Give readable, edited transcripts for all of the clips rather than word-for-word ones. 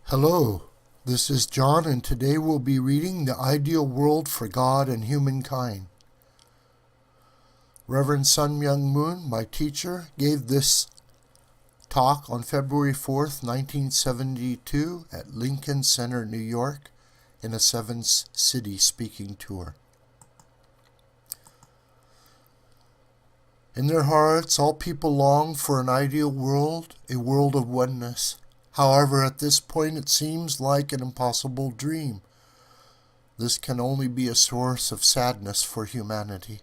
Hello, this is John, and today we'll be reading The Ideal World for God and Humankind. Reverend Myung Moon, my teacher, gave this talk on February 4th, 1972 at Lincoln Center, New York, in a 7-city speaking tour. In their hearts, all people long for an ideal world, a world of oneness. However, at this point it seems like an impossible dream. This can only be a source of sadness for humanity.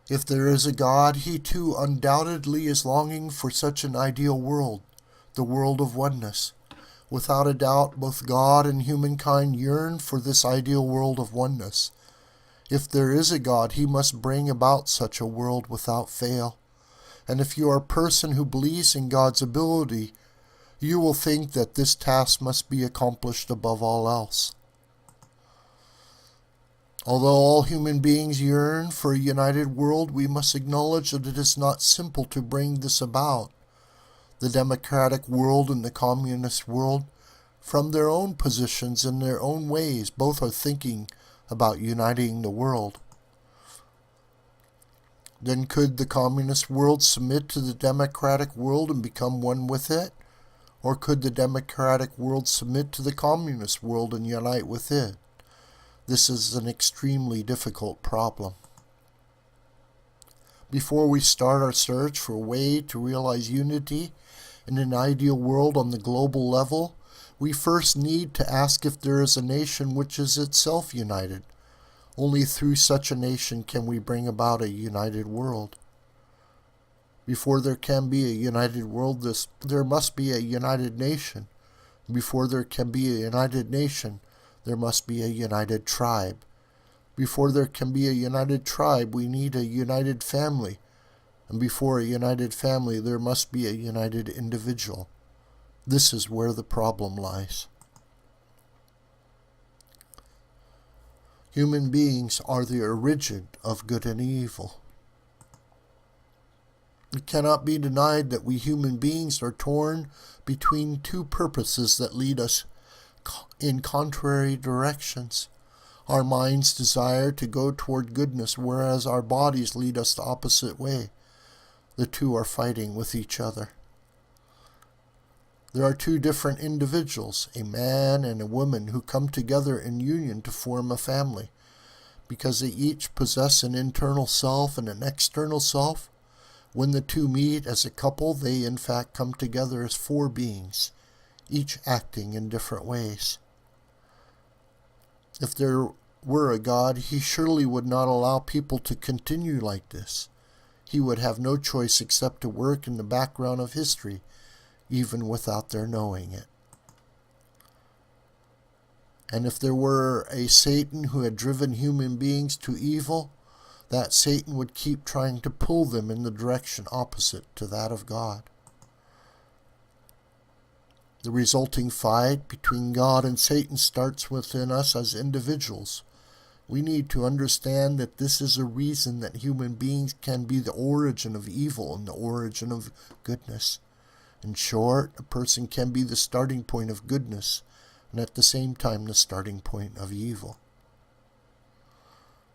If there is a God, he too undoubtedly is longing for such an ideal world, the world of oneness. Without a doubt, both God and humankind yearn for this ideal world of oneness. If there is a God, he must bring about such a world without fail. And if you are a person who believes in God's ability, you will think that this task must be accomplished above all else. Although all human beings yearn for a united world, we must acknowledge that it is not simple to bring this about. The democratic world and the communist world, from their own positions and their own ways, both are thinking about uniting the world. Then could the communist world submit to the democratic world and become one with it? Or could the democratic world submit to the communist world and unite with it? This is an extremely difficult problem. Before we start our search for a way to realize unity in an ideal world on the global level, we first need to ask if there is a nation which is itself united. Only through such a nation can we bring about a united world. Before there can be a united world, there must be a united nation. Before there can be a united nation, there must be a united tribe. Before there can be a united tribe, we need a united family. And before a united family, there must be a united individual. This is where the problem lies. Human beings are the origin of good and evil. It cannot be denied that we human beings are torn between two purposes that lead us in contrary directions. Our minds desire to go toward goodness, whereas our bodies lead us the opposite way. The two are fighting with each other. There are two different individuals, a man and a woman, who come together in union to form a family. Because they each possess an internal self and an external self, when the two meet as a couple, they in fact come together as four beings, each acting in different ways. If there were a God, he surely would not allow people to continue like this. He would have no choice except to work in the background of history, even without their knowing it. And if there were a Satan who had driven human beings to evil, that Satan would keep trying to pull them in the direction opposite to that of God. The resulting fight between God and Satan starts within us as individuals. We need to understand that this is a reason that human beings can be the origin of evil and the origin of goodness. In short, a person can be the starting point of goodness and at the same time the starting point of evil.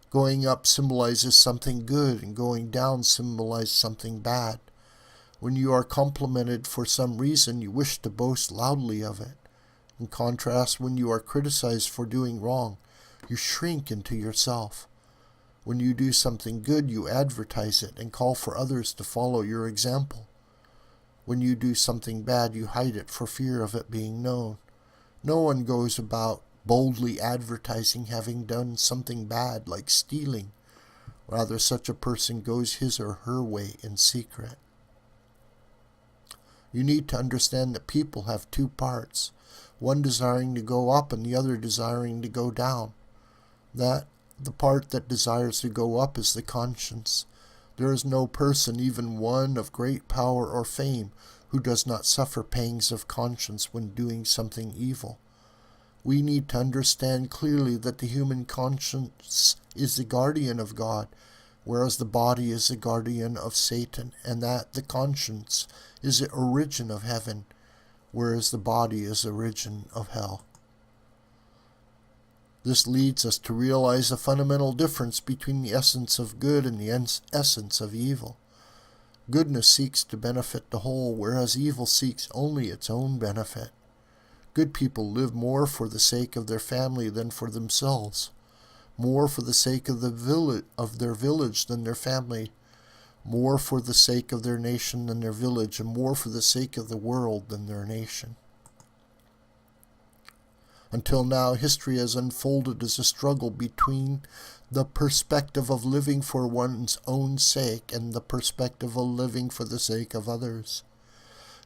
Going up symbolizes something good, and going down symbolizes something bad. When you are complimented for some reason, you wish to boast loudly of it. In contrast, when you are criticized for doing wrong, you shrink into yourself. When you do something good, you advertise it and call for others to follow your example. When you do something bad, you hide it for fear of it being known. No one goes about boldly advertising having done something bad like stealing. Rather, such a person goes his or her way in secret. You need to understand that people have two parts, one desiring to go up and the other desiring to go down. The part that desires to go up is the conscience. There is no person, even one of great power or fame, who does not suffer pangs of conscience when doing something evil. We need to understand clearly that the human conscience is the guardian of God, whereas the body is the guardian of Satan, and that the conscience is the origin of heaven, whereas the body is the origin of hell. This leads us to realize a fundamental difference between the essence of good and the essence of evil. Goodness seeks to benefit the whole, whereas evil seeks only its own benefit. Good people live more for the sake of their family than for themselves, more for the sake of their village than their family, more for the sake of their nation than their village, and more for the sake of the world than their nation. Until now, history has unfolded as a struggle between the perspective of living for one's own sake and the perspective of living for the sake of others.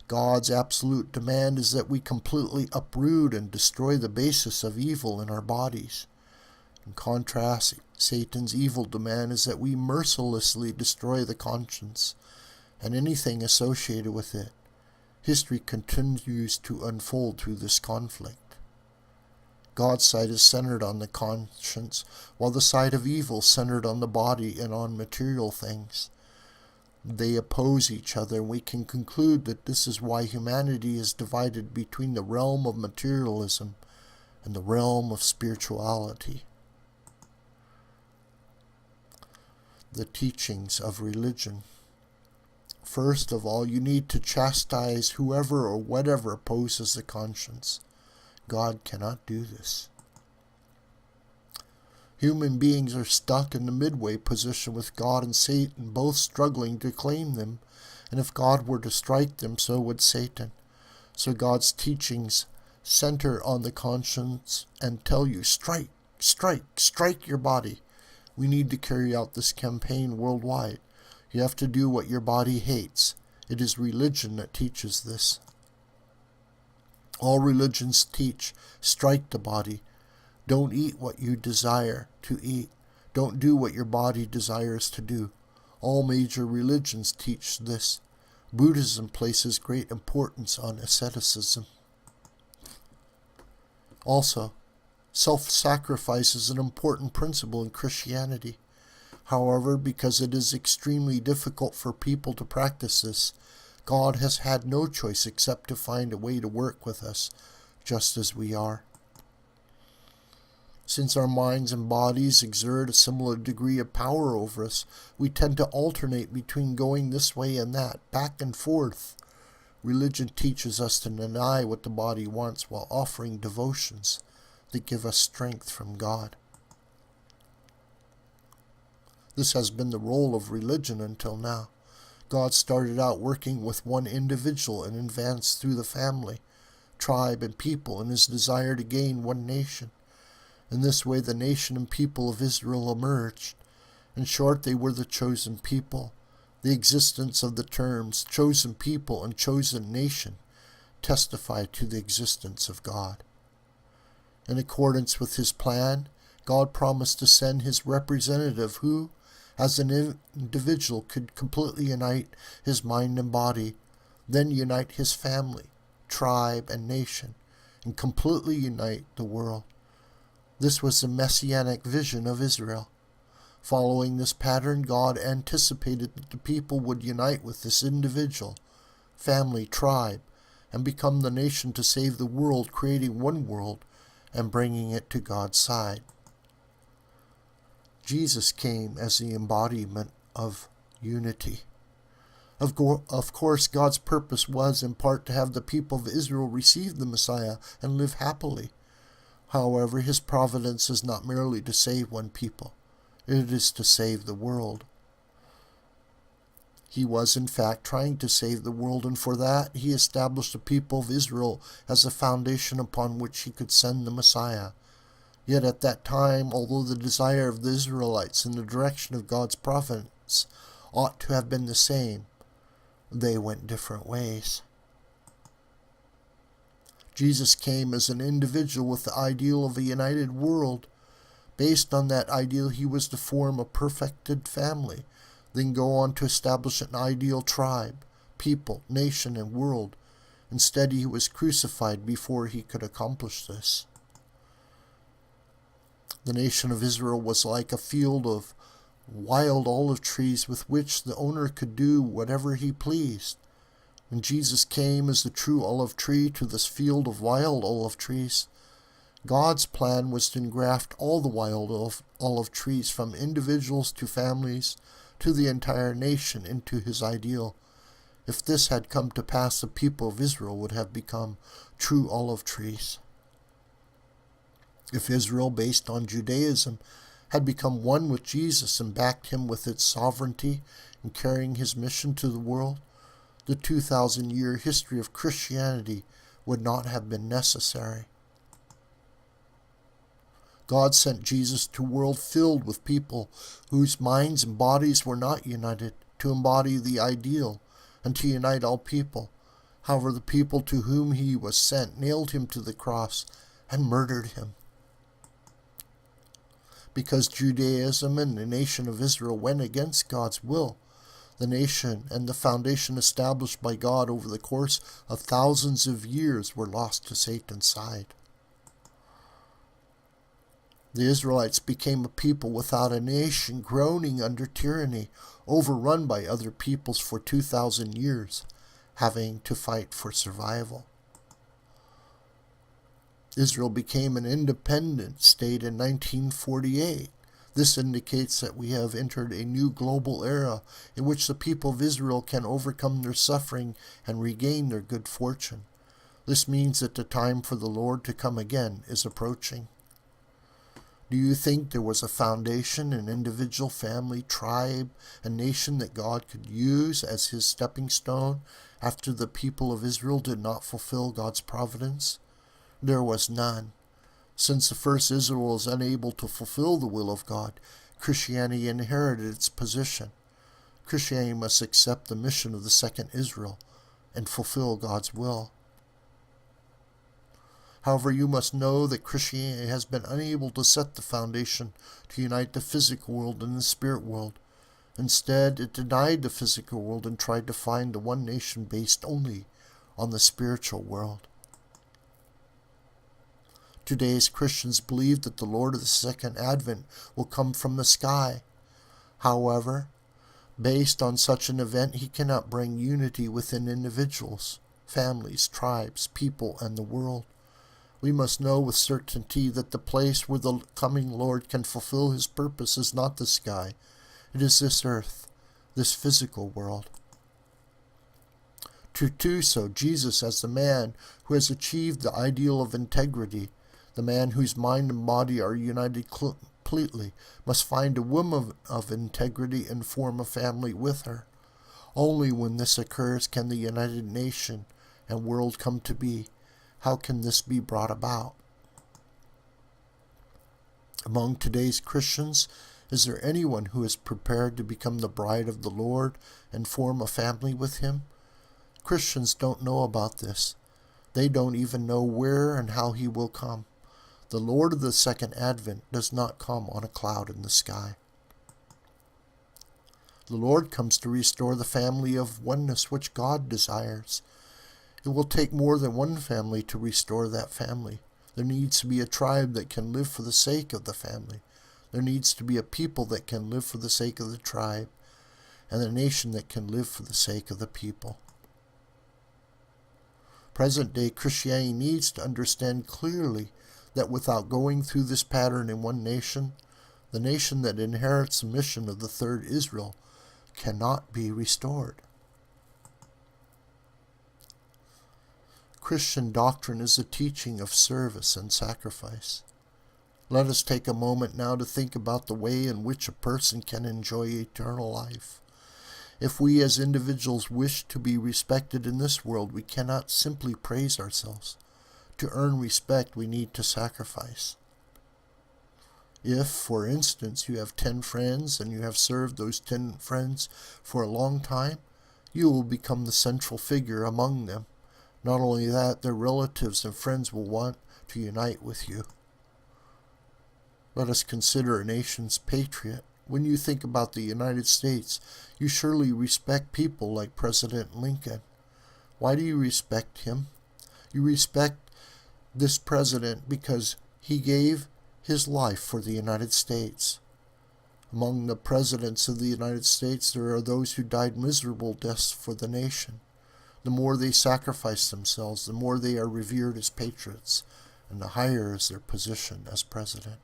God's absolute demand is that we completely uproot and destroy the basis of evil in our bodies. In contrast, Satan's evil demand is that we mercilessly destroy the conscience and anything associated with it. History continues to unfold through this conflict. God's side is centered on the conscience, while the side of evil is centered on the body and on material things. They oppose each other, and we can conclude that this is why humanity is divided between the realm of materialism and the realm of spirituality. The teachings of religion. First of all, you need to chastise whoever or whatever opposes the conscience. God cannot do this. Human beings are stuck in the midway position with God and Satan, both struggling to claim them, and if God were to strike them, so would Satan. So God's teachings center on the conscience and tell you, strike, strike, strike your body. We need to carry out this campaign worldwide. You have to do what your body hates. It is religion that teaches this. All religions teach, strike the body. Don't eat what you desire to eat. Don't do what your body desires to do. All major religions teach this. Buddhism places great importance on asceticism. Also, self-sacrifice is an important principle in Christianity. However, because it is extremely difficult for people to practice this, God has had no choice except to find a way to work with us, just as we are. Since our minds and bodies exert a similar degree of power over us, we tend to alternate between going this way and that, back and forth. Religion teaches us to deny what the body wants while offering devotions that give us strength from God. This has been the role of religion until now. God started out working with one individual and advanced through the family, tribe, and people in his desire to gain one nation. In this way, the nation and people of Israel emerged. In short, they were the chosen people. The existence of the terms chosen people and chosen nation testify to the existence of God. In accordance with his plan, God promised to send his representative who, as an individual, could completely unite his mind and body, then unite his family, tribe, and nation, and completely unite the world. This was the messianic vision of Israel. Following this pattern, God anticipated that the people would unite with this individual, family, tribe, and become the nation to save the world, creating one world and bringing it to God's side. Jesus came as the embodiment of unity. Of course, God's purpose was in part to have the people of Israel receive the Messiah and live happily. However, his providence is not merely to save one people. It is to save the world. He was, in fact, trying to save the world, and for that he established the people of Israel as a foundation upon which he could send the Messiah. Yet at that time, although the desire of the Israelites in the direction of God's providence ought to have been the same, they went different ways. Jesus came as an individual with the ideal of a united world. Based on that ideal, he was to form a perfected family, then go on to establish an ideal tribe, people, nation, and world. Instead, he was crucified before he could accomplish this. The nation of Israel was like a field of wild olive trees with which the owner could do whatever he pleased. When Jesus came as the true olive tree to this field of wild olive trees, God's plan was to engraft all the wild olive trees, from individuals to families to the entire nation, into his ideal. If this had come to pass, the people of Israel would have become true olive trees. If Israel, based on Judaism, had become one with Jesus and backed him with its sovereignty in carrying his mission to the world, the 2,000-year history of Christianity would not have been necessary. God sent Jesus to a world filled with people whose minds and bodies were not united, to embody the ideal and to unite all people. However, the people to whom he was sent nailed him to the cross and murdered him. Because Judaism and the nation of Israel went against God's will, the nation and the foundation established by God over the course of thousands of years were lost to Satan's side. The Israelites became a people without a nation, groaning under tyranny, overrun by other peoples for 2,000 years, having to fight for survival. Israel became an independent state in 1948. This indicates that we have entered a new global era in which the people of Israel can overcome their suffering and regain their good fortune. This means that the time for the Lord to come again is approaching. Do you think there was a foundation, an individual, family, tribe, a nation that God could use as his stepping stone after the people of Israel did not fulfill God's providence? There was none. Since the first Israel was unable to fulfill the will of God, Christianity inherited its position. Christianity must accept the mission of the second Israel and fulfill God's will. However, you must know that Christianity has been unable to set the foundation to unite the physical world and the spirit world. Instead, it denied the physical world and tried to find the one nation based only on the spiritual world. Today's Christians believe that the Lord of the Second Advent will come from the sky. However, based on such an event, he cannot bring unity within individuals, families, tribes, people, and the world. We must know with certainty that the place where the coming Lord can fulfill his purpose is not the sky. It is this earth, this physical world. To do so, Jesus, as the man who has achieved the ideal of integrity, the man whose mind and body are united completely, must find a woman of integrity and form a family with her. Only when this occurs can the united nation and world come to be. How can this be brought about? Among today's Christians, is there anyone who is prepared to become the bride of the Lord and form a family with him? Christians don't know about this. They don't even know where and how he will come. The Lord of the Second Advent does not come on a cloud in the sky. The Lord comes to restore the family of oneness which God desires. It will take more than one family to restore that family. There needs to be a tribe that can live for the sake of the family. There needs to be a people that can live for the sake of the tribe, and a nation that can live for the sake of the people. Present-day Christianity needs to understand clearly that without going through this pattern in one nation, the nation that inherits the mission of the third Israel cannot be restored. Christian doctrine is a teaching of service and sacrifice. Let us take a moment now to think about the way in which a person can enjoy eternal life. If we as individuals wish to be respected in this world, we cannot simply praise ourselves. To earn respect, we need to sacrifice. If, for instance, you have 10 friends and you have served those 10 friends for a long time, you will become the central figure among them. Not only that, their relatives and friends will want to unite with you. Let us consider a nation's patriot. When you think about the United States, you surely respect people like President Lincoln. Why do you respect him? You respect this president because he gave his life for the United States. Among the presidents of the United States, there are those who died miserable deaths for the nation. The more they sacrifice themselves, the more they are revered as patriots, and the higher is their position as president.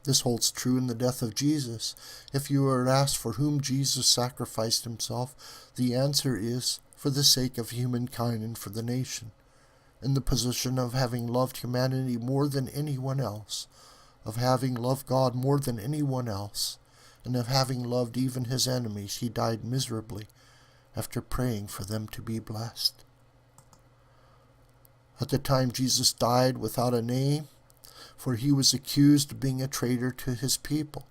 This holds true in the death of Jesus. If you are asked for whom Jesus sacrificed himself, the answer is for the sake of humankind and for the nation. In the position of having loved humanity more than anyone else, of having loved God more than anyone else, and of having loved even his enemies, he died miserably after praying for them to be blessed. At the time Jesus died without a name, for he was accused of being a traitor to his people.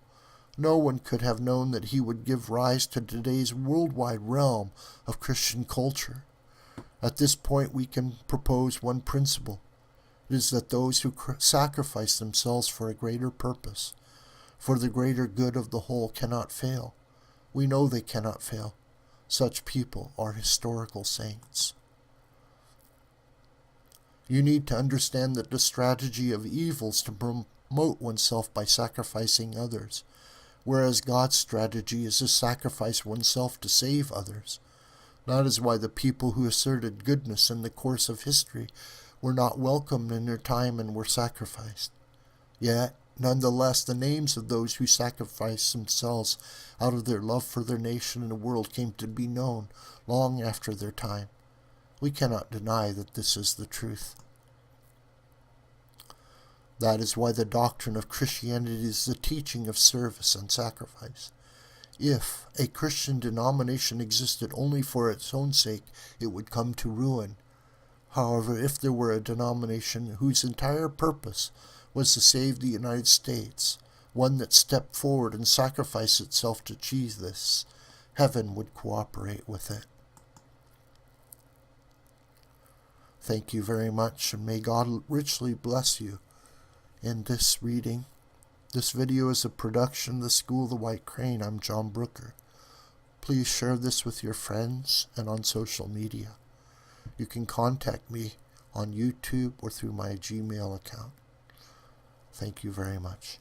No one could have known that he would give rise to today's worldwide realm of Christian culture. At this point, we can propose one principle. It is that those who sacrifice themselves for a greater purpose, for the greater good of the whole, cannot fail. We know they cannot fail. Such people are historical saints. You need to understand that the strategy of evil is to promote oneself by sacrificing others, whereas God's strategy is to sacrifice oneself to save others. That is why the people who asserted goodness in the course of history were not welcomed in their time and were sacrificed. Yet, nonetheless, the names of those who sacrificed themselves out of their love for their nation and the world came to be known long after their time. We cannot deny that this is the truth. That is why the doctrine of Christianity is the teaching of service and sacrifice. If a Christian denomination existed only for its own sake, it would come to ruin. However, if there were a denomination whose entire purpose was to save the United States, one that stepped forward and sacrificed itself to achieve this, heaven would cooperate with it. Thank you very much, and may God richly bless you in this reading. This video is a production of the School of the White Crane. I'm John Brooker. Please share this with your friends and on social media. You can contact me on YouTube or through my Gmail account. Thank you very much.